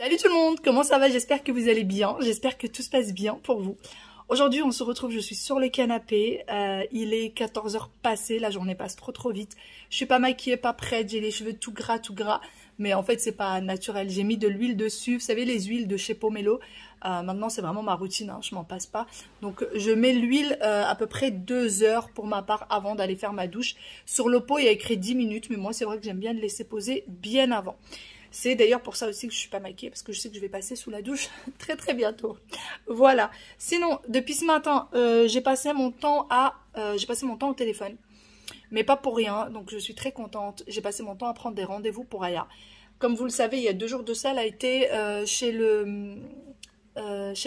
Salut tout le monde, comment ça va? J'espère que vous allez bien, j'espère que tout se passe bien pour vous. Aujourd'hui on se retrouve, je suis sur le canapé, il est 14 h passées, la journée passe trop vite. Je suis pas maquillée, pas prête, j'ai les cheveux tout gras, mais en fait c'est pas naturel. J'ai mis de l'huile dessus, vous savez les huiles de chez Pomelo, maintenant c'est vraiment ma routine, hein, je m'en passe pas. Donc je mets l'huile à peu près 2 heures pour ma part avant d'aller faire ma douche. Sur le pot il y a écrit 10 minutes, mais moi c'est vrai que j'aime bien le laisser poser bien avant. C'est d'ailleurs pour ça aussi que je suis pas maquillée, parce que je sais que je vais passer sous la douche très bientôt. Voilà. Sinon, depuis ce matin, j'ai passé mon temps au téléphone. Mais pas pour rien, donc je suis très contente. J'ai passé mon temps à prendre des rendez-vous pour Aya. Comme vous le savez, il y a 2 jours de ça, elle a été chez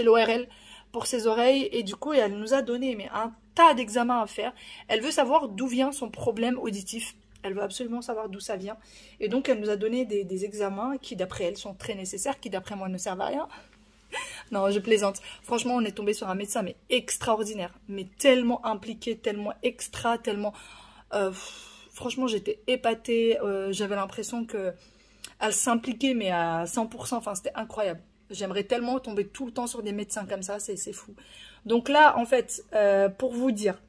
l'ORL pour ses oreilles. Et du coup, elle nous a donné un tas d'examens à faire. Elle veut savoir d'où vient son problème auditif. Elle veut absolument savoir d'où ça vient. Et donc, elle nous a donné des examens qui, d'après elle, sont très nécessaires, qui, d'après moi, ne servent à rien. Non, je plaisante. Franchement, on est tombé sur un médecin, mais extraordinaire. Mais tellement impliqué, tellement extra, tellement... franchement, j'étais épatée. J'avais l'impression qu'elle s'impliquait, mais à 100%. Enfin, c'était incroyable. J'aimerais tellement tomber tout le temps sur des médecins comme ça. C'est fou. Donc là, en fait, pour vous dire,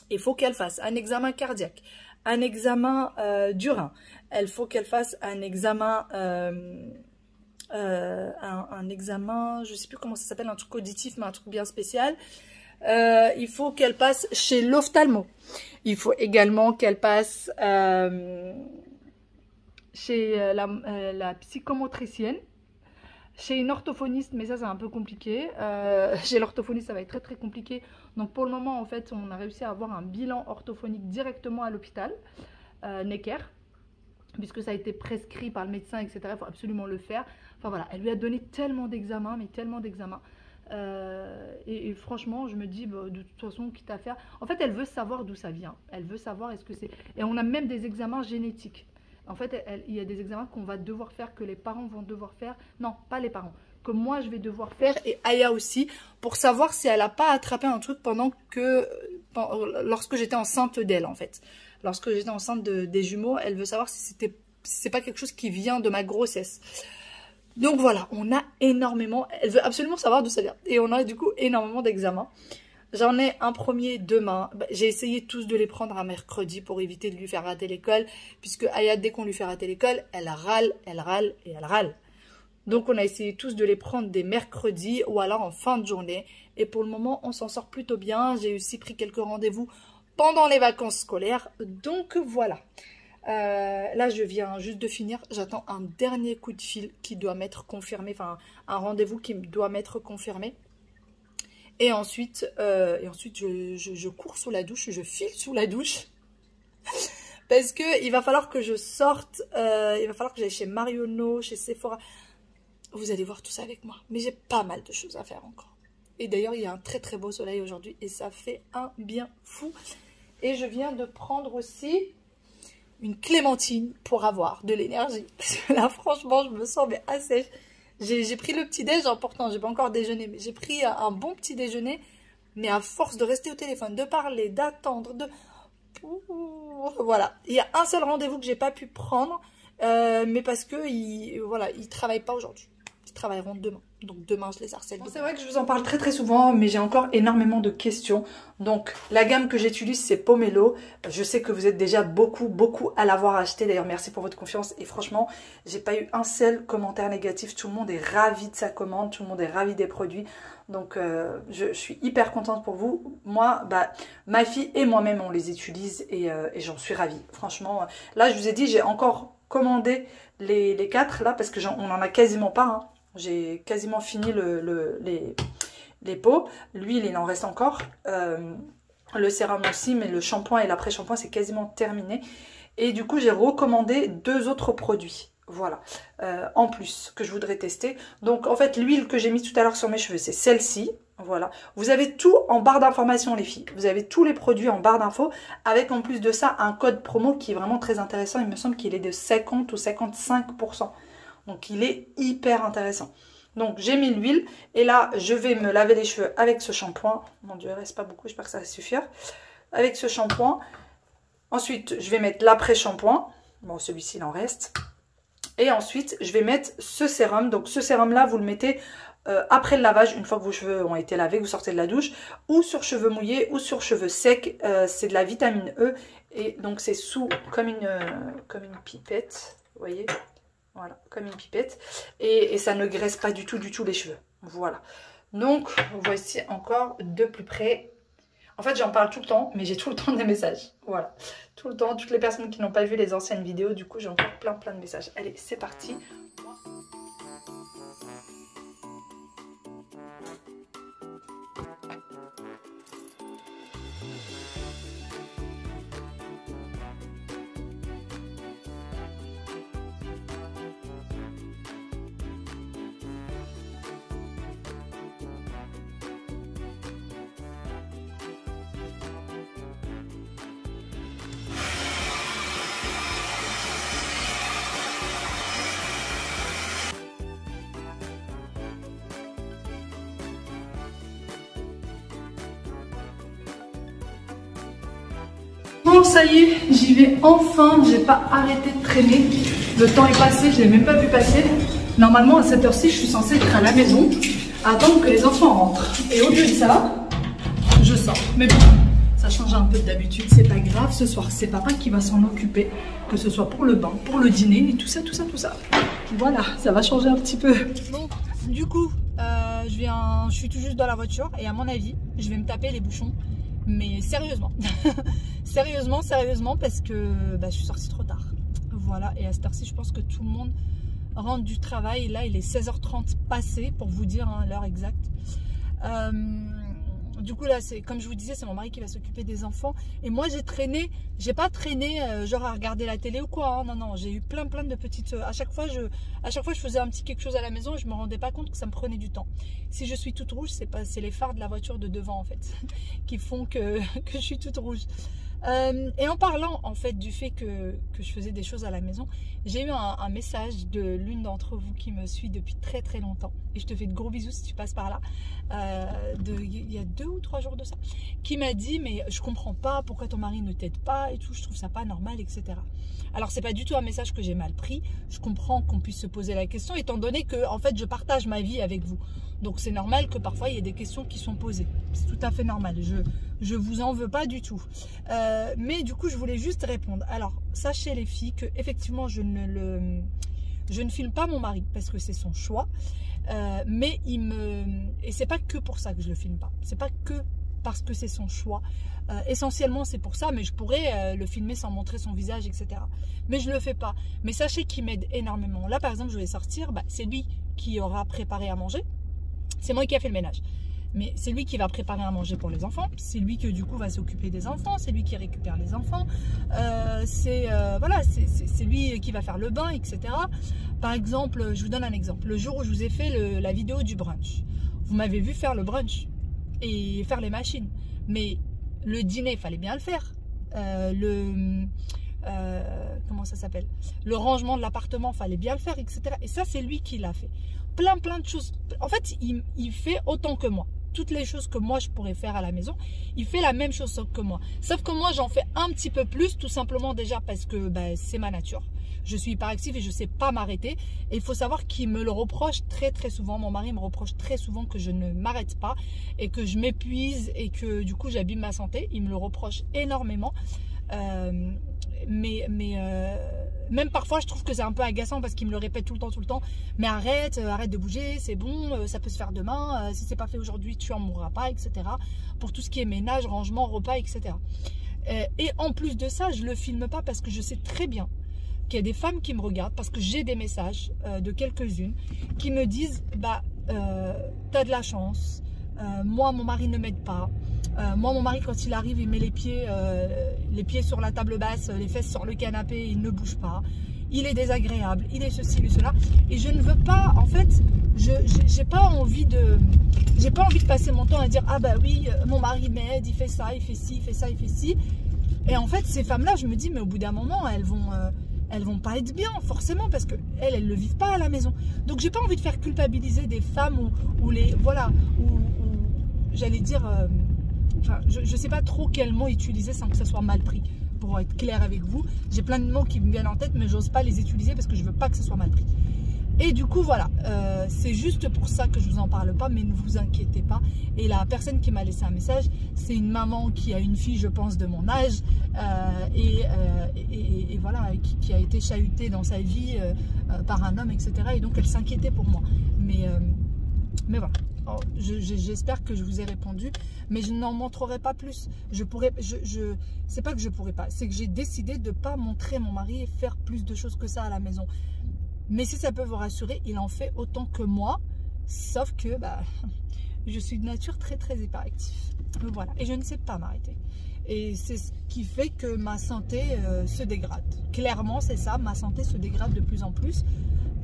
il faut qu'elle fasse un examen cardiaque, un examen du rein. Il faut qu'elle fasse un examen, un examen, je sais plus comment ça s'appelle, un truc auditif, mais un truc bien spécial. Il faut qu'elle passe chez l'ophtalmo. Il faut également qu'elle passe chez la psychomotricienne. Chez une orthophoniste, mais ça c'est un peu compliqué. Chez l'orthophoniste, ça va être très compliqué. Donc pour le moment, en fait, on a réussi à avoir un bilan orthophonique directement à l'hôpital Necker, puisque ça a été prescrit par le médecin, etc. Il faut absolument le faire. Enfin voilà, elle lui a donné tellement d'examens, mais tellement d'examens. Et franchement, je me dis, bah, de toute façon, quitte à faire... En fait, elle veut savoir d'où ça vient. Elle veut savoir est-ce que c'est... Et on a même des examens génétiques. En fait, il y a des examens qu'on va devoir faire, que les parents vont devoir faire. Non, pas les parents. Que moi, je vais devoir faire, et Aya aussi, pour savoir si elle n'a pas attrapé un truc lorsque j'étais enceinte d'elle, en fait. Lorsque j'étais enceinte des jumeaux, elle veut savoir si c'est pas quelque chose qui vient de ma grossesse. Donc voilà, on a énormément... Elle veut absolument savoir d'où ça vient. Et on a du coup énormément d'examens. J'en ai un premier demain. J'ai essayé tous de les prendre un mercredi pour éviter de lui faire rater l'école. Puisque Aya, dès qu'on lui fait rater l'école, elle râle et elle râle. Donc on a essayé tous de les prendre des mercredis ou alors en fin de journée. Et pour le moment, on s'en sort plutôt bien. J'ai aussi pris quelques rendez-vous pendant les vacances scolaires. Donc voilà. Là, je viens juste de finir. J'attends un dernier coup de fil qui doit m'être confirmé. Enfin, un rendez-vous qui doit m'être confirmé. Et ensuite, je cours sous la douche, je file sous la douche. Parce que il va falloir que je sorte, il va falloir que j'aille chez Marionneau, chez Sephora. Vous allez voir tout ça avec moi. Mais j'ai pas mal de choses à faire encore. Et d'ailleurs, il y a un très beau soleil aujourd'hui et ça fait un bien fou. Et je viens de prendre aussi une clémentine pour avoir de l'énergie. Parce que là, franchement, je me sens assez... J'ai pris le petit déj, important, j'ai pas encore déjeuné, mais j'ai pris un bon petit déjeuner, mais à force de rester au téléphone, de parler, d'attendre, voilà. Il y a un seul rendez-vous que j'ai pas pu prendre, mais parce que ils travaillent pas aujourd'hui. Ils travailleront demain. Donc demain, je les harcèle. Bon, c'est vrai que je vous en parle très souvent, mais j'ai encore énormément de questions. Donc la gamme que j'utilise, c'est Pomelo. Je sais que vous êtes déjà beaucoup à l'avoir acheté. D'ailleurs, merci pour votre confiance. Et franchement, j'ai pas eu un seul commentaire négatif. Tout le monde est ravi de sa commande. Tout le monde est ravi des produits. Donc je suis hyper contente pour vous. Moi, ma fille et moi-même, on les utilise et j'en suis ravie. Franchement, là, je vous ai dit, j'ai encore commandé les 4 là parce que on en a quasiment pas. Hein. J'ai quasiment fini les pots. L'huile, il en reste encore. Le sérum aussi, mais le shampoing et l'après-shampoing, c'est quasiment terminé. Et du coup, j'ai recommandé 2 autres produits. Voilà. En plus, que je voudrais tester. Donc, en fait, l'huile que j'ai mis tout à l'heure sur mes cheveux, c'est celle-ci. Voilà. Vous avez tout en barre d'information, les filles. Vous avez tous les produits en barre d'infos. Avec, en plus de ça, un code promo qui est vraiment très intéressant. Il me semble qu'il est de 50 ou 55%. Donc, il est hyper intéressant. Donc, j'ai mis l'huile. Et là, je vais me laver les cheveux avec ce shampoing. Mon Dieu, il ne reste pas beaucoup. J'espère que ça va suffire. Avec ce shampoing. Ensuite, je vais mettre l'après-shampoing. Bon, celui-ci, il en reste. Et ensuite, je vais mettre ce sérum. Donc ce sérum-là, vous le mettez après le lavage, une fois que vos cheveux ont été lavés, que vous sortez de la douche, ou sur cheveux mouillés, ou sur cheveux secs. C'est de la vitamine E. Et donc c'est sous comme une pipette, vous voyez, voilà, comme une pipette. Et ça ne graisse pas du tout les cheveux. Voilà. Donc voici encore de plus près. En fait, j'en parle tout le temps, mais j'ai tout le temps des messages. Voilà, tout le temps, toutes les personnes qui n'ont pas vu les anciennes vidéos, du coup, j'ai encore plein de messages. Allez, c'est parti. Bon, ça y est, j'y vais enfin, j'ai pas arrêté de traîner. Le temps est passé, je l'ai même pas vu passer. Normalement, à cette heure-ci, je suis censée être à la maison, à attendre que les enfants rentrent. Et au lieu de ça, je sors. Mais bon, ça change un peu d'habitude, c'est pas grave. Ce soir, c'est papa qui va s'en occuper, que ce soit pour le bain, pour le dîner, et tout ça. Voilà, ça va changer un petit peu. Bon, du coup, je suis tout juste dans la voiture et à mon avis, je vais me taper les bouchons. Mais sérieusement, sérieusement, parce que je suis sortie trop tard. Voilà, et à cette heure-ci, je pense que tout le monde rentre du travail. Là, il est 16h30 passé, pour vous dire hein, l'heure exacte. Du coup, là, comme je vous disais, c'est mon mari qui va s'occuper des enfants. Et moi, j'ai pas traîné genre à regarder la télé ou quoi. Hein. Non, j'ai eu plein de petites... À chaque fois, je faisais un petit quelque chose à la maison et je me rendais pas compte que ça me prenait du temps. Si je suis toute rouge, c'est les phares de la voiture de devant, en fait, qui font que je suis toute rouge. Et en parlant en fait du fait que je faisais des choses à la maison, j'ai eu un message de l'une d'entre vous qui me suit depuis très longtemps, et je te fais de gros bisous si tu passes par là, il y a 2 ou 3 jours de ça, qui m'a dit mais je comprends pas pourquoi ton mari ne t'aide pas et tout, je trouve ça pas normal, etc. Alors c'est pas du tout un message que j'ai mal pris, je comprends qu'on puisse se poser la question étant donné que en fait je partage ma vie avec vous, donc c'est normal que parfois il y ait des questions qui sont posées, c'est tout à fait normal, je vous en veux pas du tout. Mais du coup, je voulais juste répondre. Alors, sachez les filles que effectivement, je ne filme pas mon mari parce que c'est son choix. Mais et c'est pas que pour ça que je le filme pas. C'est pas que parce que c'est son choix. Essentiellement, c'est pour ça. Mais je pourrais le filmer sans montrer son visage, etc. Mais je le fais pas. Mais sachez qu'il m'aide énormément. Là, par exemple, je vais sortir. C'est lui qui aura préparé à manger. C'est moi qui a fait le ménage. Mais c'est lui qui va préparer à manger pour les enfants, c'est lui qui du coup va s'occuper des enfants, c'est lui qui récupère les enfants, voilà, c'est lui qui va faire le bain, etc. Par exemple, je vous donne un exemple, le jour où je vous ai fait la vidéo du brunch, vous m'avez vu faire le brunch et faire les machines, mais le dîner, il fallait bien le faire, comment ça s'appelle, le rangement de l'appartement, fallait bien le faire, etc. Et ça, c'est lui qui l'a fait. Plein de choses. En fait, il fait autant que moi. Toutes les choses que moi je pourrais faire à la maison, il fait la même chose que moi. Sauf que moi j'en fais un petit peu plus, tout simplement déjà parce que c'est ma nature. Je suis hyperactive et je ne sais pas m'arrêter. Et il faut savoir qu'il me le reproche très souvent. Mon mari me reproche très souvent que je ne m'arrête pas et que je m'épuise et que du coup j'abîme ma santé. Il me le reproche énormément. Même parfois je trouve que c'est un peu agaçant parce qu'il me le répète tout le temps, mais arrête de bouger, c'est bon, ça peut se faire demain, si c'est pas fait aujourd'hui tu en mourras pas, etc. Pour tout ce qui est ménage, rangement, repas, etc. Et en plus de ça, je le filme pas parce que je sais très bien qu'il y a des femmes qui me regardent, parce que j'ai des messages de quelques-unes qui me disent t'as de la chance, moi mon mari ne m'aide pas, moi mon mari quand il arrive il met les pieds sur la table basse, les fesses sur le canapé, il ne bouge pas, il est désagréable, il est ceci, il est cela, et je ne veux pas, en fait, j'ai pas envie de passer mon temps à dire ah bah oui mon mari m'aide, il fait ça, il fait ci, il fait ça, il fait ci, et en fait ces femmes là je me dis mais au bout d'un moment elles vont pas être bien forcément parce que elles le vivent pas à la maison, donc j'ai pas envie de faire culpabiliser des femmes ou j'allais dire, enfin, je sais pas trop quel mot utiliser sans que ça soit mal pris. pour être clair avec vous. J'ai plein de mots qui me viennent en tête, mais j'ose pas les utiliser parce que je veux pas que ce soit mal pris. Et du coup, voilà, c'est juste pour ça que je vous en parle pas, mais ne vous inquiétez pas. Et la personne qui m'a laissé un message, c'est une maman qui a une fille, je pense, de mon âge, et voilà, qui a été chahutée dans sa vie par un homme, etc. Et donc, elle s'inquiétait pour moi. Mais voilà, j'espère que je vous ai répondu, mais je n'en montrerai pas plus. C'est pas que je pourrais pas, c'est que j'ai décidé de ne pas montrer mon mari et faire plus de choses que ça à la maison. Mais si ça peut vous rassurer, il en fait autant que moi, sauf que je suis de nature très très hyperactive. Voilà, et je ne sais pas m'arrêter. Et c'est ce qui fait que ma santé se dégrade. Clairement, c'est ça, ma santé se dégrade de plus en plus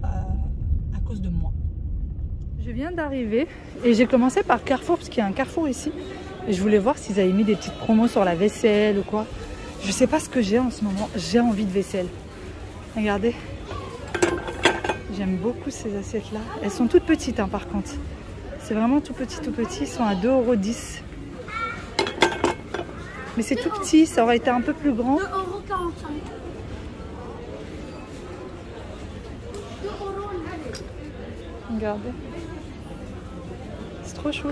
à cause de moi. Je viens d'arriver et j'ai commencé par Carrefour, parce qu'il y a un Carrefour ici. Et je voulais voir s'ils avaient mis des petites promos sur la vaisselle ou quoi. Je sais pas ce que j'ai en ce moment, j'ai envie de vaisselle. Regardez. J'aime beaucoup ces assiettes-là. Elles sont toutes petites, hein, par contre. C'est vraiment tout petit, tout petit. Ils sont à 2,10 €. Mais c'est tout petit. Ça aurait été un peu plus grand. 2,45 €. 2 €. Regardez. C'est trop chou.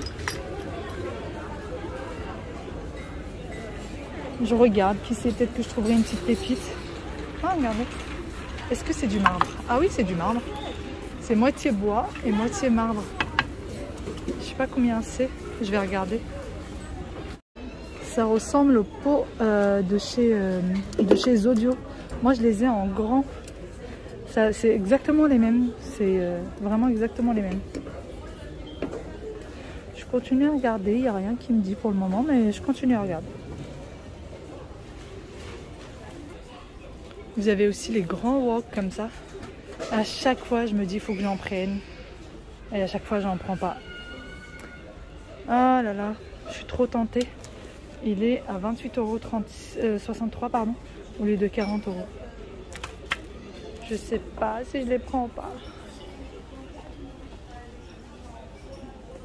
Je regarde. Qui sait, peut-être que je trouverai une petite pépite. Ah, regardez. Est-ce que c'est du marbre? Ah oui, c'est du marbre. C'est moitié bois et moitié marbre. Je sais pas combien c'est. Je vais regarder. Ça ressemble au pot de chez Zodio. Moi, je les ai en grand. C'est exactement les mêmes. C'est vraiment exactement les mêmes. Je continue à regarder. Il n'y a rien qui me dit pour le moment, mais je continue à regarder. Vous avez aussi les grands wok comme ça. À chaque fois, je me dis, il faut que j'en prenne. Et à chaque fois, j'en prends pas. Ah là là, je suis trop tentée. Il est à 28,63 €, pardon, au lieu de 40 €. Je sais pas si je les prends ou pas.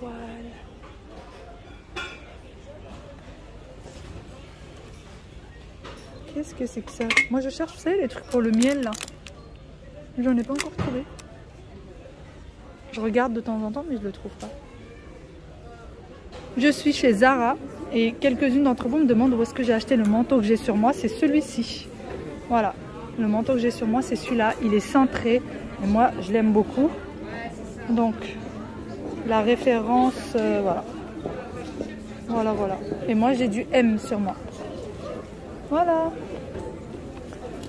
Voilà. Qu'est-ce que c'est que ça? Moi, je cherche, vous savez, les trucs pour le miel, là. J'en ai pas encore trouvé. Je regarde de temps en temps, mais je le trouve pas. Je suis chez Zara et quelques-unes d'entre vous me demandent où est-ce que j'ai acheté le manteau que j'ai sur moi. C'est celui-ci. Voilà. Le manteau que j'ai sur moi, c'est celui-là. Il est cintré. Et moi, je l'aime beaucoup. Donc, la référence, voilà. Voilà, voilà. Et moi, j'ai du M sur moi. Voilà.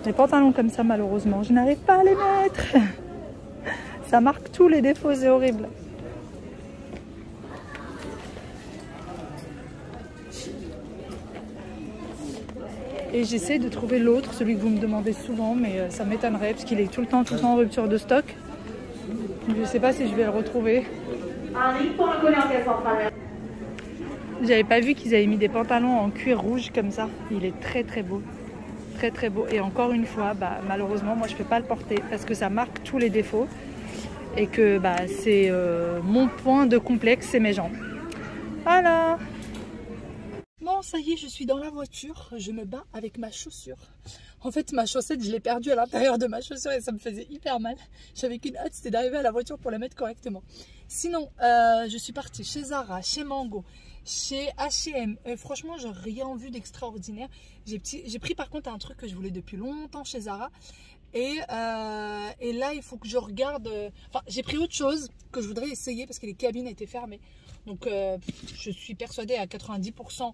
Les pantalons comme ça, malheureusement, je n'arrive pas à les mettre. Ça marque tous les défauts, c'est horrible. Et j'essaie de trouver l'autre, celui que vous me demandez souvent, mais ça m'étonnerait parce qu'il est tout le temps en rupture de stock. Je ne sais pas si je vais le retrouver. J'avais pas vu qu'ils avaient mis des pantalons en cuir rouge comme ça. Il est très très beau. Très très beau. Et encore une fois, malheureusement, moi je peux pas le porter parce que ça marque tous les défauts. Et que c'est mon point de complexe, c'est mes jambes. Voilà. Bon, ça y est, je suis dans la voiture. Je me bats avec ma chaussure. En fait, ma chaussette, je l'ai perdue à l'intérieur de ma chaussure et ça me faisait hyper mal. J'avais qu'une hâte, c'était d'arriver à la voiture pour la mettre correctement. Sinon, je suis partie chez Zara, chez Mango, chez H&M. Franchement, j'ai rien vu d'extraordinaire. J'ai pris par contre un truc que je voulais depuis longtemps chez Zara. Et là, il faut que je regarde... Enfin, j'ai pris autre chose que je voudrais essayer parce que les cabines étaient fermées. Donc, je suis persuadée à 90%...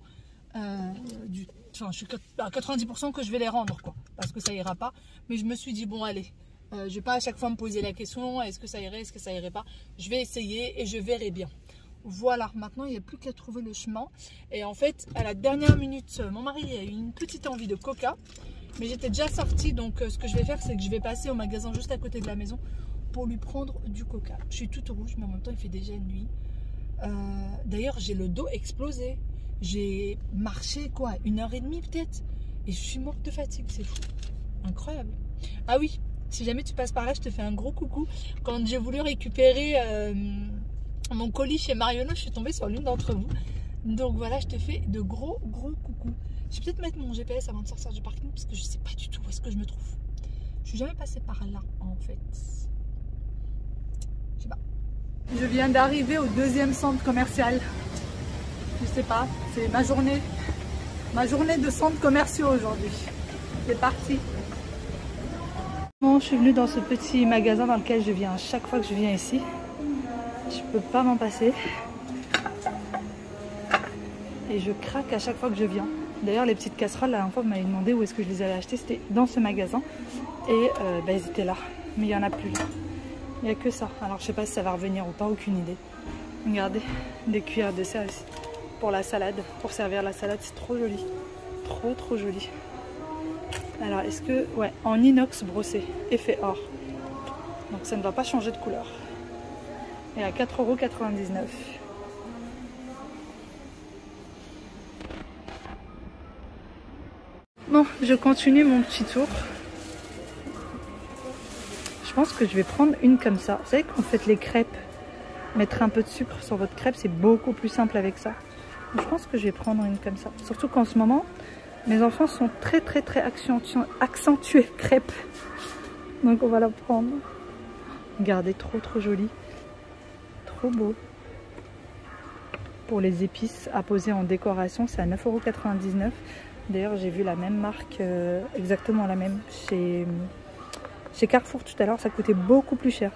je suis à 90% que je vais les rendre, quoi, parce que ça ira pas. Mais je me suis dit, bon, allez, je vais pas à chaque fois me poser la question, est-ce que ça irait, est-ce que ça irait pas. Je vais essayer et je verrai bien. Voilà, maintenant il n'y a plus qu'à trouver le chemin. Et en fait, à la dernière minute, mon mari a eu une petite envie de coca, mais j'étais déjà sortie, donc ce que je vais faire, c'est que je vais passer au magasin juste à côté de la maison pour lui prendre du coca. Je suis toute rouge, mais en même temps il fait déjà nuit. D'ailleurs, j'ai le dos explosé. J'ai marché quoi, 1h30 peut-être, et je suis morte de fatigue, c'est fou, incroyable. Ah oui, si jamais tu passes par là, je te fais un gros coucou. Quand j'ai voulu récupérer mon colis chez Marionneau, je suis tombée sur l'une d'entre vous. Donc voilà, je te fais de gros coucou. Je vais peut-être mettre mon GPS avant de sortir du parking parce que je sais pas du tout où est-ce que je me trouve. Je suis jamais passée par là en fait. Je sais pas. Je viens d'arriver au deuxième centre commercial. Je sais pas, c'est ma journée de centres commerciaux aujourd'hui. C'est parti. Bon, je suis venue dans ce petit magasin dans lequel je viens à chaque fois que je viens ici. Je peux pas m'en passer. Et je craque à chaque fois que je viens. D'ailleurs, les petites casseroles, la dernière fois, vous m'avez demandé où est-ce que je les avais achetées. C'était dans ce magasin. Et ils étaient là. Mais il n'y en a plus là. Il n'y a que ça. Alors, je sais pas si ça va revenir ou pas, aucune idée. Regardez, des cuillères de service pour la salade. Pour servir la salade, c'est trop joli. Trop joli. Alors, est-ce que... Ouais, en inox brossé, effet or. Donc, ça ne va pas changer de couleur. Et à 4,99 €. Bon, je continue mon petit tour. Je pense que je vais prendre une comme ça. Vous savez, quand vous faites les crêpes, mettre un peu de sucre sur votre crêpe, c'est beaucoup plus simple avec ça. Donc, je pense que je vais prendre une comme ça. Surtout qu'en ce moment, mes enfants sont très accentués crêpes. Donc on va la prendre. Regardez, trop joli. Trop beau. Pour les épices à poser en décoration, c'est à 9,99 €. D'ailleurs, j'ai vu la même marque, exactement la même, chez Carrefour tout à l'heure. Ça coûtait beaucoup plus cher.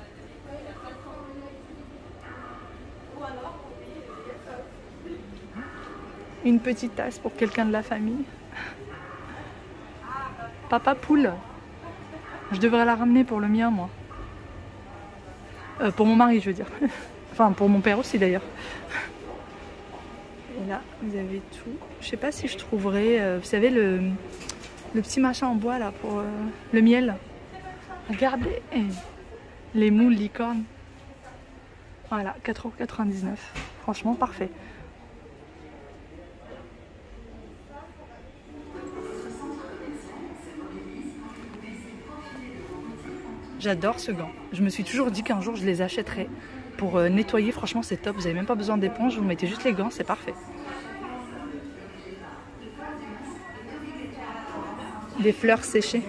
Une petite tasse pour quelqu'un de la famille. Papa poule. Je devrais la ramener pour le mien, moi. Pour mon mari, je veux dire. Enfin, pour mon père aussi, d'ailleurs. Et là, vous avez tout. Je sais pas si je trouverai, vous savez, le petit machin en bois, là, pour le miel. Regardez. Les moules licornes. Voilà, 4,99 €. Franchement, parfait. J'adore ce gant. Je me suis toujours dit qu'un jour je les achèterais pour nettoyer. Franchement, c'est top. Vous n'avez même pas besoin d'éponge. Vous mettez juste les gants, c'est parfait. Des fleurs séchées.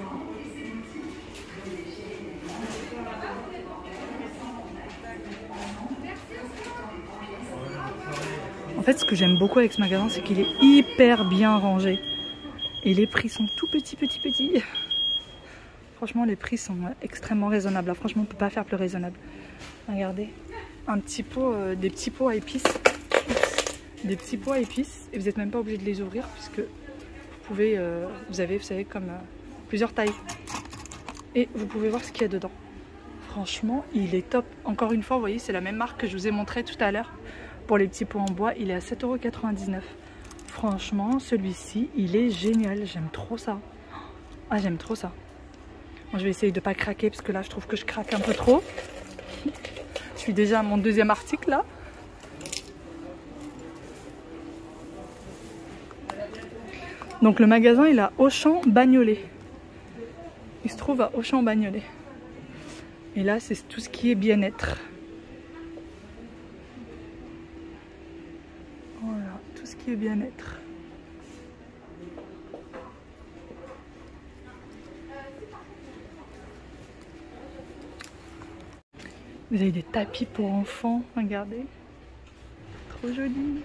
En fait, ce que j'aime beaucoup avec ce magasin, c'est qu'il est hyper bien rangé. Et les prix sont tout petits. Franchement, les prix sont extrêmement raisonnables. Là, franchement, on ne peut pas faire plus raisonnable. Regardez, un petit pot, des petits pots à épices. Des petits pots à épices. Et vous n'êtes même pas obligé de les ouvrir puisque vous pouvez, vous avez, vous savez, comme plusieurs tailles. Et vous pouvez voir ce qu'il y a dedans. Franchement, il est top. Encore une fois, vous voyez, c'est la même marque que je vous ai montré tout à l'heure. Pour les petits pots en bois, il est à 7,99 €. Franchement, celui-ci, il est génial. J'aime trop ça. Ah, j'aime trop ça. Moi, je vais essayer de ne pas craquer parce que là, je trouve que je craque un peu trop. Je suis déjà à mon deuxième article là. Donc le magasin, il est à Auchan-Bagnolet. Il se trouve à Auchan-Bagnolet. Et là, c'est tout ce qui est bien-être. Voilà, tout ce qui est bien-être. Vous avez des tapis pour enfants, regardez. Trop joli.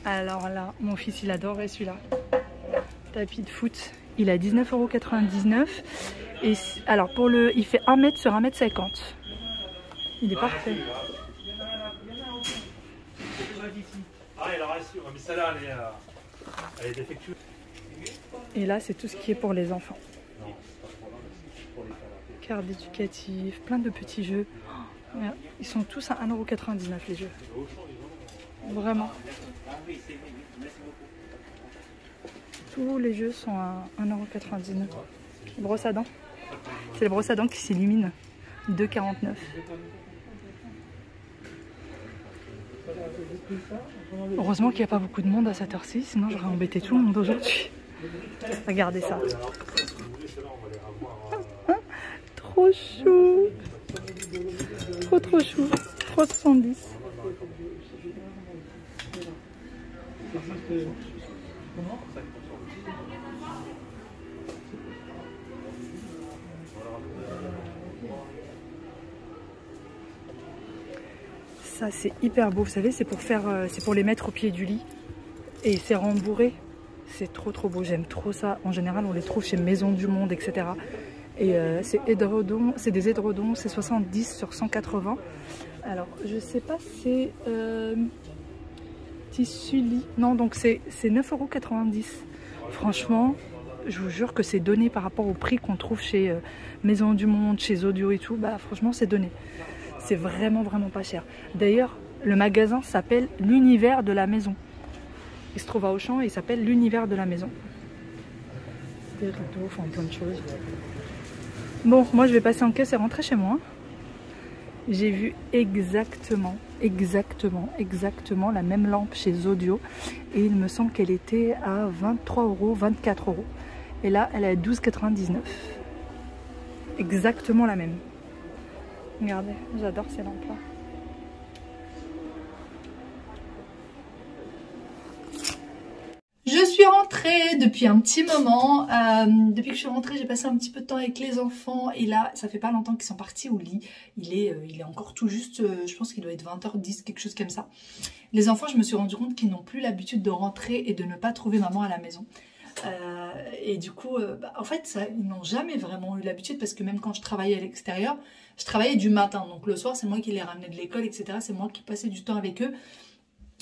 Alors là, mon fils, il adorerait celui-là. Tapis de foot, il est à 19,99 €. Et alors, pour le, il fait 1 mètre sur 1,50 m. Il est parfait. Et là, c'est tout ce qui est pour les enfants. Carte éducative, plein de petits jeux. Ils sont tous à 1,99 € les jeux. Vraiment. Tous les jeux sont à 1,99 €. Brosse à dents. C'est le brosse à dents qui s'illumine. 2,49 €. Heureusement qu'il n'y a pas beaucoup de monde à cette heure-ci, sinon j'aurais embêté tout le monde aujourd'hui. Regardez ça. Trop chou. Trop chou. 3,70 €. Comment? Ça c'est hyper beau, vous savez, c'est pour faire, c'est pour les mettre au pied du lit et c'est rembourré. C'est trop beau, j'aime trop ça. En général, on les trouve chez Maison du Monde, etc. Et c'est des édredons, c'est 70 sur 180. Alors, je sais pas, c'est tissu lit. Non, donc c'est 9,90 €. Franchement, je vous jure que c'est donné par rapport au prix qu'on trouve chez Maison du Monde, chez Zodio et tout. Bah, franchement, c'est donné. C'est vraiment pas cher. D'ailleurs, le magasin s'appelle l'Univers de la Maison. Il se trouve à Auchan et il s'appelle l'Univers de la Maison. Des rideaux, enfin plein de choses. Bon, moi je vais passer en caisse et rentrer chez moi. J'ai vu exactement la même lampe chez Zodio. Et il me semble qu'elle était à 23 €, 24 €. Et là, elle est à 12,99 €. Exactement la même. Regardez, j'adore ces lampes-là. Je suis rentrée depuis un petit moment. Depuis que je suis rentrée, j'ai passé un petit peu de temps avec les enfants. Et là, ça fait pas longtemps qu'ils sont partis au lit. Il est encore tout juste, je pense qu'il doit être 20h10, quelque chose comme ça. Les enfants, je me suis rendu compte qu'ils n'ont plus l'habitude de rentrer et de ne pas trouver maman à la maison. Et du coup, en fait, ils n'ont jamais vraiment eu l'habitude parce que même quand je travaillais à l'extérieur, je travaillais du matin. Donc le soir, c'est moi qui les ramenais de l'école, etc. C'est moi qui passais du temps avec eux.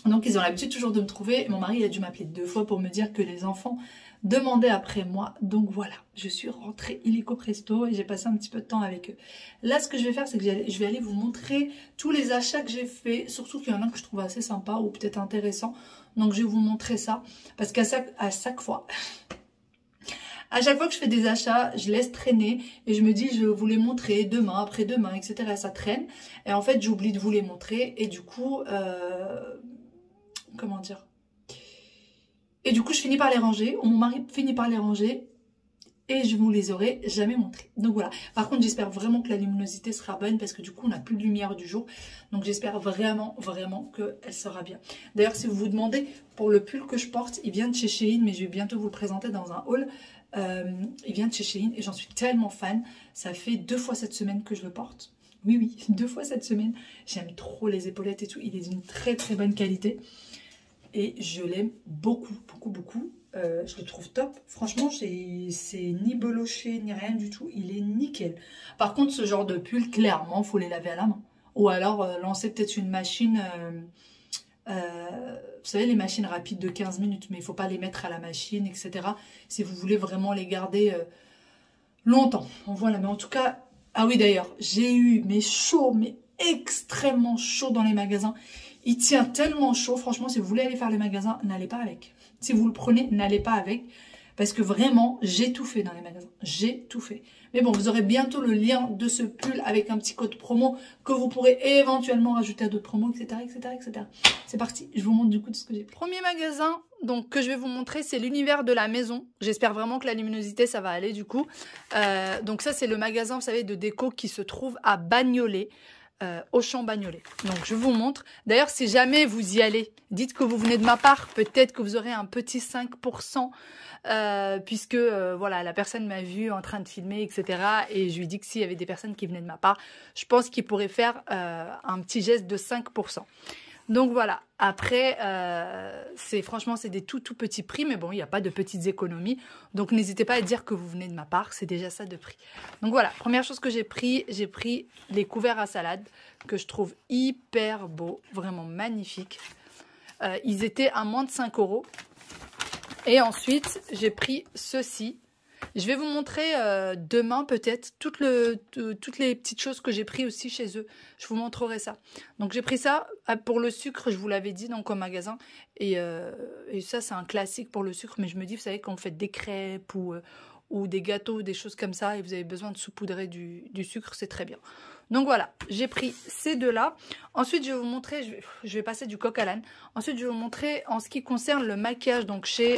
Donc ils ont l'habitude toujours de me trouver. Mon mari il a dû m'appeler 2 fois pour me dire que les enfants demandaient après moi. Donc voilà, je suis rentrée illico presto et j'ai passé un petit peu de temps avec eux. Là, ce que je vais faire, c'est que je vais aller vous montrer tous les achats que j'ai faits. Surtout qu'il y en a que je trouve assez sympa ou peut-être intéressant. Donc je vais vous montrer ça. Parce qu'à chaque fois... À chaque fois que je fais des achats, je laisse traîner et je me dis je vais vous les montrer demain, après-demain, etc. Et ça traîne. Et en fait, j'oublie de vous les montrer et du coup, comment dire? Et du coup, je finis par les ranger, ou mon mari finit par les ranger et je vous les aurai jamais montrés. Donc voilà. Par contre, j'espère vraiment que la luminosité sera bonne parce que du coup, on n'a plus de lumière du jour. Donc j'espère vraiment qu'elle sera bien. D'ailleurs, si vous vous demandez, pour le pull que je porte, il vient de chez Shein, mais je vais bientôt vous le présenter dans un haul. Il vient de chez Shein et j'en suis tellement fan. Ça fait 2 fois cette semaine que je le porte. Oui, 2 fois cette semaine. J'aime trop les épaulettes et tout. Il est d'une très bonne qualité. Et je l'aime beaucoup. Je le trouve top. Franchement, c'est ni beloché, ni rien du tout. Il est nickel. Par contre, ce genre de pull, clairement, il faut les laver à la main. Ou alors, lancer peut-être une machine... vous savez, les machines rapides de 15 minutes, mais il ne faut pas les mettre à la machine, etc. Si vous voulez vraiment les garder longtemps. Voilà, mais en tout cas... Ah oui, d'ailleurs, j'ai eu chaud, mais extrêmement chaud dans les magasins. Il tient tellement chaud, franchement, si vous voulez aller faire les magasins, n'allez pas avec. Si vous le prenez, n'allez pas avec. Parce que vraiment, j'ai tout fait dans les magasins. J'ai tout fait. Mais bon, vous aurez bientôt le lien de ce pull avec un petit code promo que vous pourrez éventuellement rajouter à d'autres promos, etc. C'est parti, je vous montre du coup tout ce que j'ai pris. Premier magasin donc, que je vais vous montrer, c'est l'Univers de la Maison. J'espère vraiment que la luminosité, ça va aller du coup. Donc ça, c'est le magasin, vous savez, de déco qui se trouve à Bagnolet. Auchan Bagnolet. Donc je vous montre. D'ailleurs, si jamais vous y allez, dites que vous venez de ma part. Peut-être que vous aurez un petit 5%. Puisque voilà, la personne m'a vu en train de filmer, etc. Et je lui dis que s'il y avait des personnes qui venaient de ma part, je pense qu'il pourrait faire un petit geste de 5%. Donc voilà, après, franchement, c'est des tout petits prix, mais bon, il n'y a pas de petites économies. Donc n'hésitez pas à dire que vous venez de ma part, c'est déjà ça de prix. Donc voilà, première chose que j'ai pris les couverts à salade, que je trouve hyper beaux, vraiment magnifiques. Ils étaient à moins de 5 €. Et ensuite, j'ai pris ceci. Je vais vous montrer demain peut-être toutes les petites choses que j'ai pris aussi chez eux. Je vous montrerai ça. Donc j'ai pris ça pour le sucre, je vous l'avais dit, donc au magasin. Et ça, c'est un classique pour le sucre. Mais je me dis, vous savez, quand vous faites des crêpes ou des gâteaux, des choses comme ça, et vous avez besoin de saupoudrer du sucre, c'est très bien. Donc voilà, j'ai pris ces deux-là. Ensuite, je vais vous montrer, je vais passer du coq à l'âne. Ensuite, je vais vous montrer en ce qui concerne le maquillage, donc chez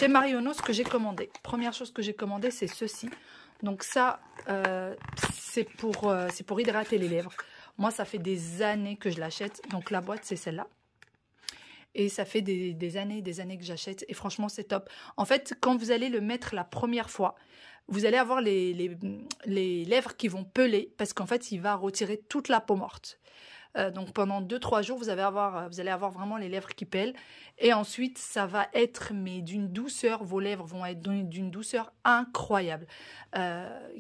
Marionneau, ce que j'ai commandé. Première chose que j'ai commandé, c'est ceci. Donc ça, c'est pour hydrater les lèvres. Moi, ça fait des années que je l'achète. Donc la boîte, c'est celle-là. Et ça fait des années que j'achète. Et franchement, c'est top. En fait, quand vous allez le mettre la première fois, vous allez avoir les lèvres qui vont peler parce qu'en fait, il va retirer toute la peau morte. Donc pendant 2-3 jours, vous allez avoir vraiment les lèvres qui pèlent. Et ensuite, ça va être mais d'une douceur. Vos lèvres vont être d'une douceur incroyable.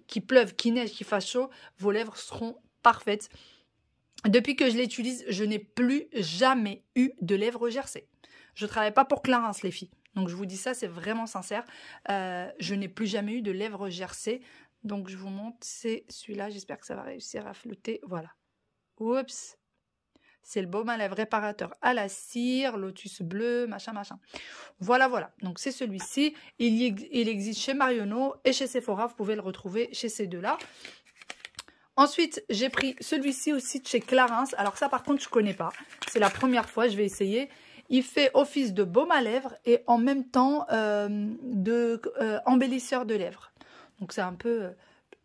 Qu'il pleuve, qu'il neige, qu'il fasse chaud, vos lèvres seront parfaites. Depuis que je l'utilise, je n'ai plus jamais eu de lèvres gercées. Je ne travaille pas pour Clarins, les filles. Donc je vous dis ça, c'est vraiment sincère. Je n'ai plus jamais eu de lèvres gercées. Donc je vous montre, c'est celui-là. J'espère que ça va réussir à flotter. Voilà. Oups. C'est le baume à lèvres réparateur à la cire, lotus bleu, machin. Voilà. Donc c'est celui-ci. Il existe chez Marionneau et chez Sephora. Vous pouvez le retrouver chez ces deux-là. Ensuite, j'ai pris celui-ci aussi de chez Clarins. Alors ça, par contre, je ne connais pas. C'est la première fois, je vais essayer. Il fait office de baume à lèvres et en même temps embellisseur de lèvres. Donc c'est un peu...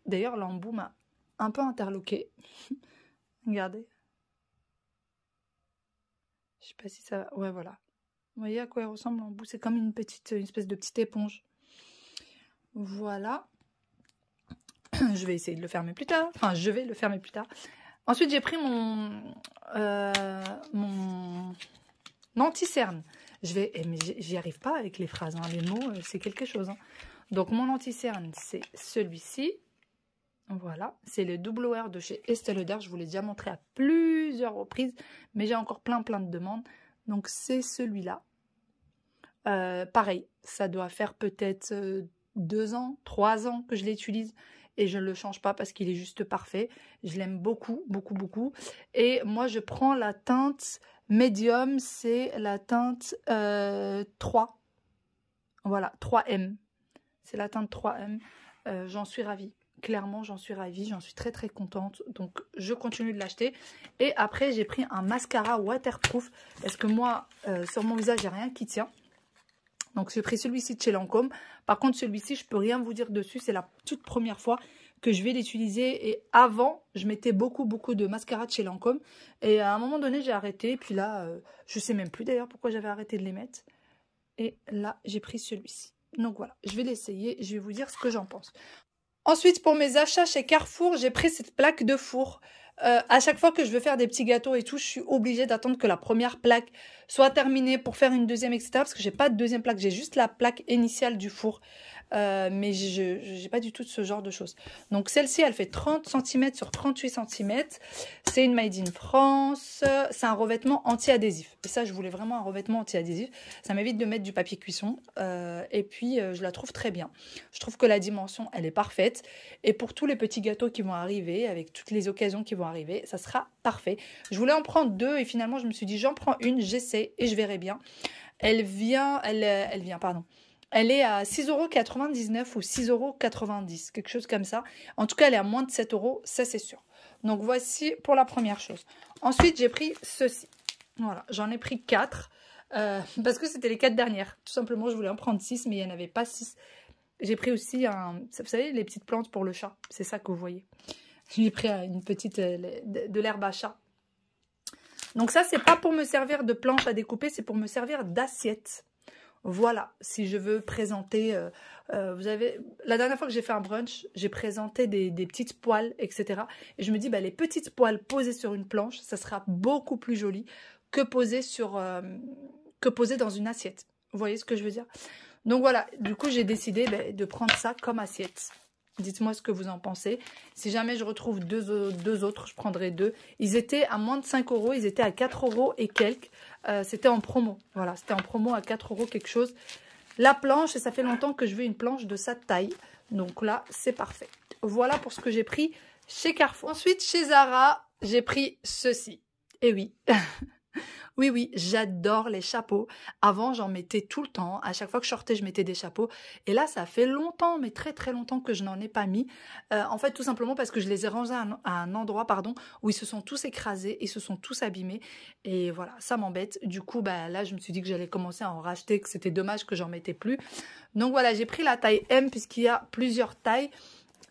D'ailleurs, l'embout m'a un peu interloqué. Regardez. Je sais pas si ça va... Ouais, voilà. Vous voyez à quoi il ressemble l'embout? C'est comme une espèce de petite éponge. Voilà. Je vais essayer de le fermer plus tard. Enfin, je vais le fermer plus tard. Ensuite, j'ai pris mon anti-cerne. Mais j'y arrive pas avec les phrases. Hein. Les mots, c'est quelque chose. Hein. Donc, mon anti-cerne, c'est celui-ci. Voilà. C'est le double wear de chez Estée Lauder. Je vous l'ai déjà montré à plusieurs reprises. Mais j'ai encore plein de demandes. Donc, c'est celui-là. Pareil, ça doit faire peut-être 2 ans, 3 ans que je l'utilise. Et je ne le change pas parce qu'il est juste parfait. Je l'aime beaucoup. Et moi, je prends la teinte médium. C'est la teinte 3. Voilà, 3M. C'est la teinte 3M. J'en suis ravie. Clairement, j'en suis ravie. J'en suis très contente. Donc, je continue de l'acheter. Et après, j'ai pris un mascara waterproof. Parce que moi, sur mon visage, j'ai rien qui tient. Donc, j'ai pris celui-ci de chez Lancôme. Par contre, celui-ci, je peux rien vous dire dessus. C'est la toute première fois que je vais l'utiliser. Et avant, je mettais beaucoup de mascara de chez Lancôme. Et à un moment donné, j'ai arrêté. Et puis là, je sais même plus d'ailleurs pourquoi j'avais arrêté de les mettre. Et là, j'ai pris celui-ci. Donc voilà, je vais l'essayer. Je vais vous dire ce que j'en pense. Ensuite, pour mes achats chez Carrefour, j'ai pris cette plaque de four. À chaque fois que je veux faire des petits gâteaux et tout, je suis obligée d'attendre que la première plaque soit terminée pour faire une deuxième, etc. Parce que j'ai pas de deuxième plaque, j'ai juste la plaque initiale du four. Mais je n'ai pas du tout de ce genre de choses. Donc celle-ci, elle fait 30 cm sur 38 cm. C'est une Made in France. C'est un revêtement anti-adhésif. Et ça, je voulais vraiment un revêtement anti-adhésif. Ça m'évite de mettre du papier cuisson. Et puis, je la trouve très bien. Je trouve que la dimension, elle est parfaite. Et pour tous les petits gâteaux qui vont arriver, avec toutes les occasions qui vont arriver, ça sera parfait. Je voulais en prendre 2 et finalement, je me suis dit, j'en prends une, j'essaie et je verrai bien. Elle est à 6,99 € ou 6,90 €, quelque chose comme ça. En tout cas, elle est à moins de 7 €, ça c'est sûr. Donc voici pour la première chose. Ensuite, j'ai pris ceci. Voilà, j'en ai pris 4 parce que c'était les 4 dernières. Tout simplement, je voulais en prendre 6, mais il n'y en avait pas 6. J'ai pris aussi vous savez, les petites plantes pour le chat. C'est ça que vous voyez. J'ai pris une petite de l'herbe à chat. Donc ça, c'est pas pour me servir de planche à découper, c'est pour me servir d'assiette. Voilà, si je veux présenter, vous avez, la dernière fois que j'ai fait un brunch, j'ai présenté des petites poêles, etc. Et je me dis, bah, les petites poêles posées sur une planche, ça sera beaucoup plus joli que posées dans une assiette. Vous voyez ce que je veux dire? Donc voilà, du coup, j'ai décidé de prendre ça comme assiette. Dites-moi ce que vous en pensez. Si jamais je retrouve deux autres, je prendrai 2. Ils étaient à moins de 5 €. Ils étaient à 4 € et quelques. C'était en promo. Voilà, c'était en promo à 4 € quelque chose. La planche, et ça fait longtemps que je veux une planche de sa taille. Donc là, c'est parfait. Voilà pour ce que j'ai pris chez Carrefour. Ensuite, chez Zara, j'ai pris ceci. Et oui, oui, j'adore les chapeaux. Avant, j'en mettais tout le temps. À chaque fois que je sortais, je mettais des chapeaux. Et là, ça fait longtemps, mais très longtemps que je n'en ai pas mis. En fait, tout simplement parce que je les ai rangés à un endroit, où ils se sont tous écrasés, ils se sont tous abîmés. Et voilà, ça m'embête. Du coup, là, je me suis dit que j'allais commencer à en racheter, que c'était dommage que j'en mettais plus. Donc voilà, j'ai pris la taille M puisqu'il y a plusieurs tailles.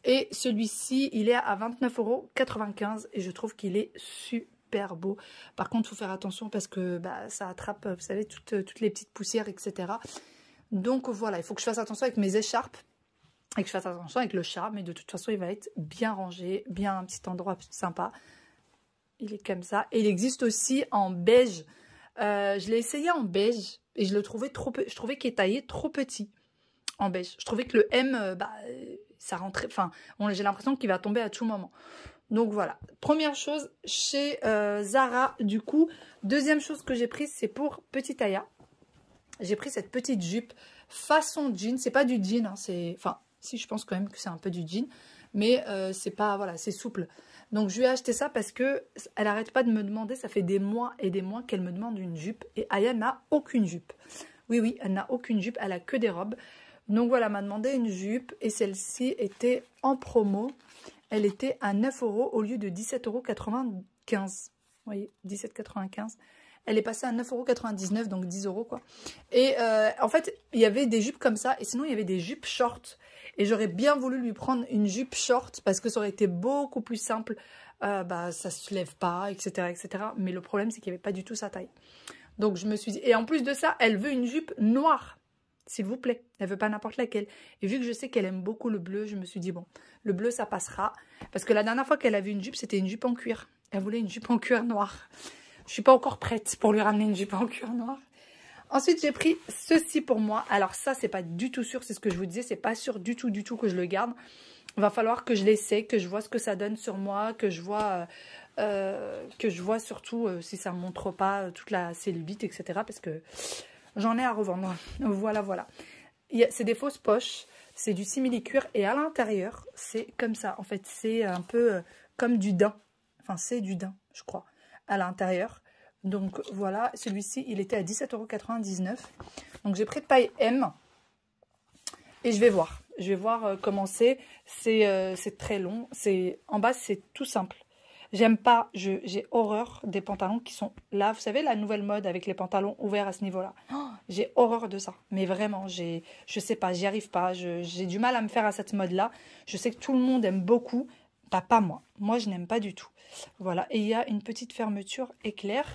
Et celui-ci, il est à 29,95 € et je trouve qu'il est super. super beau. Par contre, il faut faire attention parce que bah, ça attrape, vous savez, toutes les petites poussières, etc. Donc voilà, il faut que je fasse attention avec mes écharpes et que je fasse attention avec le chat. Mais de toute façon, il va être bien rangé, bien un petit endroit sympa. Il est comme ça. Et il existe aussi en beige. Je l'ai essayé en beige et je le trouvais trop peu. Je trouvais qu'il est taillé trop petit en beige. Je trouvais que le M, bah, ça rentrait. Enfin, j'ai l'impression qu'il va tomber à tout moment. Donc voilà. Première chose chez Zara, du coup. Deuxième chose que j'ai prise, c'est pour Petite Aya. J'ai pris cette petite jupe façon jean. C'est pas du jean, hein, c'est. Enfin, si, je pense quand même que c'est un peu du jean. Mais c'est pas. Voilà, c'est souple. Donc, je lui ai acheté ça parce que elle n'arrête pas de me demander. Ça fait des mois et des mois qu'elle me demande une jupe. Et Aya n'a aucune jupe. Oui, oui, elle n'a aucune jupe. Elle a que des robes. Donc, voilà, elle m'a demandé une jupe. Et celle-ci était en promo. Elle était à 9 € au lieu de 17,95 €. Vous voyez, 17,95 €. Elle est passée à 9,99 €, donc 10 € quoi. Et en fait, il y avait des jupes comme ça. Et sinon, il y avait des jupes short. Et j'aurais bien voulu lui prendre une jupe short parce que ça aurait été beaucoup plus simple. Bah, ça se lève pas, etc., etc. Mais le problème, c'est qu'il n'y avait pas du tout sa taille. Donc, je me suis dit... Et en plus de ça, elle veut une jupe noire, s'il vous plaît. Elle veut pas n'importe laquelle. Et vu que je sais qu'elle aime beaucoup le bleu, je me suis dit, bon, le bleu, ça passera. Parce que la dernière fois qu'elle avait une jupe, c'était une jupe en cuir. Elle voulait une jupe en cuir noir. Je suis pas encore prête pour lui ramener une jupe en cuir noir. Ensuite, j'ai pris ceci pour moi. Alors ça, c'est pas du tout sûr, c'est ce que je vous disais. C'est pas sûr du tout que je le garde. Il va falloir que je l'essaie, que je vois ce que ça donne sur moi, que je vois surtout si ça ne montre pas toute la cellulite, etc. Parce que j'en ai à revendre. Voilà, voilà. C'est des fausses poches. C'est du simili-cuir. Et à l'intérieur, c'est comme ça. En fait, c'est un peu comme du daim. Enfin, c'est du daim, je crois, à l'intérieur. Donc voilà, celui-ci, il était à 17,99 €. Donc j'ai pris taille M. Et je vais voir. Je vais voir comment c'est. C'est très long. En bas, c'est tout simple. J'aime pas, j'ai horreur des pantalons qui sont là. Vous savez, la nouvelle mode avec les pantalons ouverts à ce niveau-là. Oh, j'ai horreur de ça. Mais vraiment, je sais pas, j'y arrive pas. J'ai du mal à me faire à cette mode-là. Je sais que tout le monde aime beaucoup. Bah, pas moi. Moi, je n'aime pas du tout. Voilà. Et il y a une petite fermeture éclair.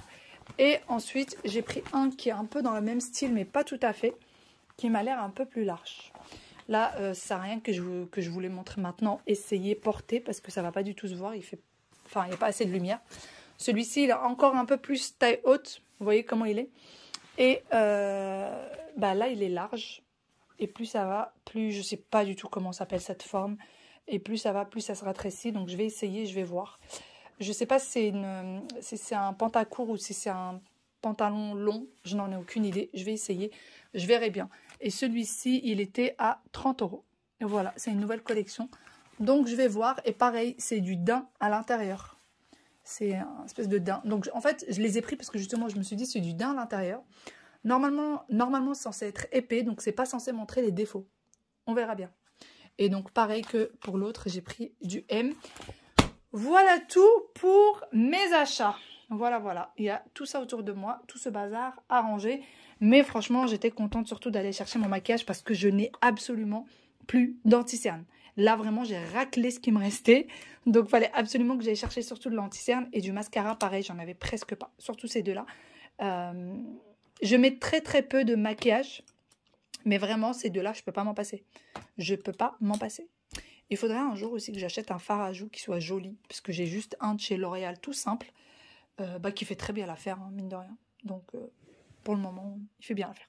Et ensuite, j'ai pris un qui est un peu dans le même style, mais pas tout à fait, qui m'a l'air un peu plus large. Là, ça sert à rien que je vous les montre maintenant. Essayez, porter, parce que ça va pas du tout se voir. Il n'y a pas assez de lumière. Celui-ci, il est encore un peu plus taille haute. Vous voyez comment il est. Et bah là, il est large. Et plus ça va, plus je sais pas du tout comment s'appelle cette forme. Et plus ça va, plus ça se rétrécit. Donc, je vais essayer, je vais voir. Je ne sais pas si c'est un pantacourt ou si c'est un pantalon long. Je n'en ai aucune idée. Je vais essayer. Je verrai bien. Et celui-ci, il était à 30 €. Et voilà, c'est une nouvelle collection. Donc, je vais voir. Et pareil, c'est du daim à l'intérieur. C'est un espèce de daim. Donc, en fait, je les ai pris parce que justement, je me suis dit, c'est du daim à l'intérieur. Normalement, c'est censé être épais. Donc, c'est pas censé montrer les défauts. On verra bien. Et donc, pareil que pour l'autre, j'ai pris du M. Voilà tout pour mes achats. Voilà, voilà. Il y a tout ça autour de moi, tout ce bazar à ranger. Mais franchement, j'étais contente surtout d'aller chercher mon maquillage parce que je n'ai absolument plus d'anti-cerne. Là, vraiment, j'ai raclé ce qui me restait. Donc, il fallait absolument que j'aille chercher surtout de l'anti-cerne et du mascara. Pareil, j'en avais presque pas. Surtout ces deux-là. Je mets très, très peu de maquillage. Mais vraiment, ces deux-là, je ne peux pas m'en passer. Je ne peux pas m'en passer. Il faudrait un jour aussi que j'achète un fard à joues qui soit joli. Parce que j'ai juste un de chez L'Oréal tout simple. Qui fait très bien l'affaire, hein, mine de rien. Donc, pour le moment, il fait bien l'affaire.